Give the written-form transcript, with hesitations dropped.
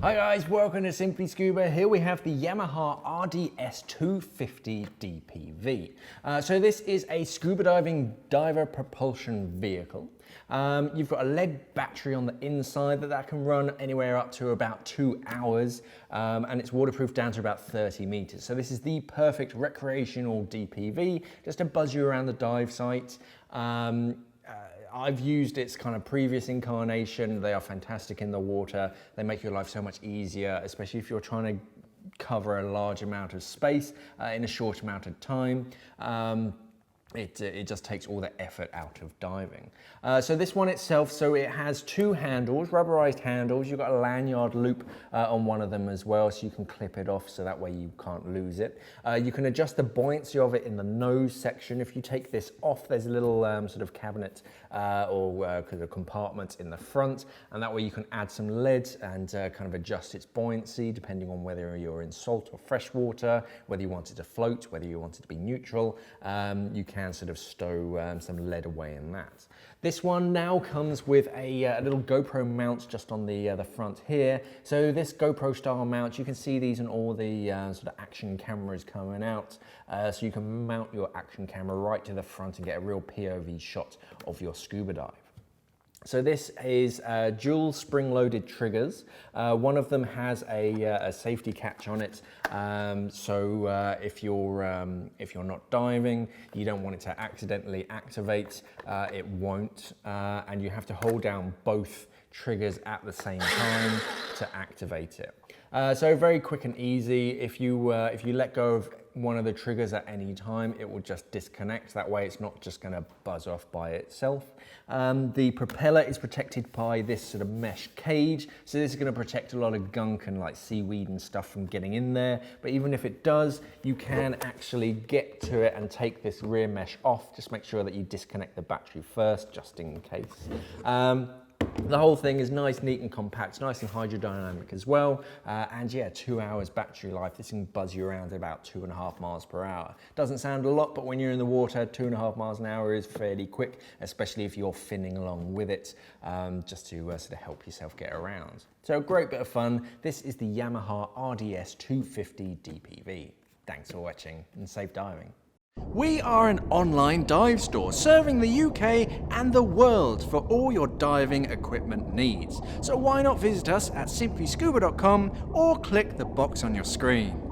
Hi guys, welcome to Simply Scuba. Here we have the Yamaha RDS 250 DPV. So this is a scuba diving diver propulsion vehicle. You've got a lead battery on the inside that can run anywhere up to about 2 hours, and it's waterproof down to about 30 meters. So this is the perfect recreational DPV, just to buzz you around the dive site. I've used its kind of previous incarnation. They are fantastic in the water. They make your life so much easier, especially if you're trying to cover a large amount of space in a short amount of time. It just takes all the effort out of diving. So this one itself, so it has two handles, rubberized handles. You've got a lanyard loop on one of them as well, so you can clip it off so that way you can't lose it. You can adjust the buoyancy of it in the nose section. If you take this off, there's a little sort of cabinet or compartment in the front, and that way you can add some lead and kind of adjust its buoyancy depending on whether you're in salt or fresh water, whether you want it to float, whether you want it to be neutral. You can sort of stow some lead away in that. This one now comes with a little GoPro mount just on the front here. So this GoPro style mount, you can see these in all the sort of action cameras coming out. So you can mount your action camera right to the front and get a real POV shot of your scuba dive. So this is dual spring-loaded triggers. One of them has a safety catch on it. So if you're not diving, you don't want it to accidentally activate, it won't, and you have to hold down both triggers at the same time to activate it. So very quick and easy. If you let go of one of the triggers at any time, it will just disconnect. That way it's not just going to buzz off by itself. The propeller is protected by this sort of mesh cage. So this is going to protect a lot of gunk and like seaweed and stuff from getting in there. But even if it does, you can actually get to it and take this rear mesh off. Just make sure that you disconnect the battery first, just in case. The whole thing is nice, neat and compact, nice and hydrodynamic as well. And yeah, 2 hours battery life. This can buzz you around at about 2.5 miles per hour. Doesn't sound a lot, but when you're in the water, 2.5 miles an hour is fairly quick, especially if you're finning along with it, just to sort of help yourself get around. So a great bit of fun. This is the Yamaha RDS 250 DPV. Thanks for watching and safe diving. We are an online dive store serving the UK and the world for all your diving equipment needs. So why not visit us at simplyscuba.com or click the box on your screen.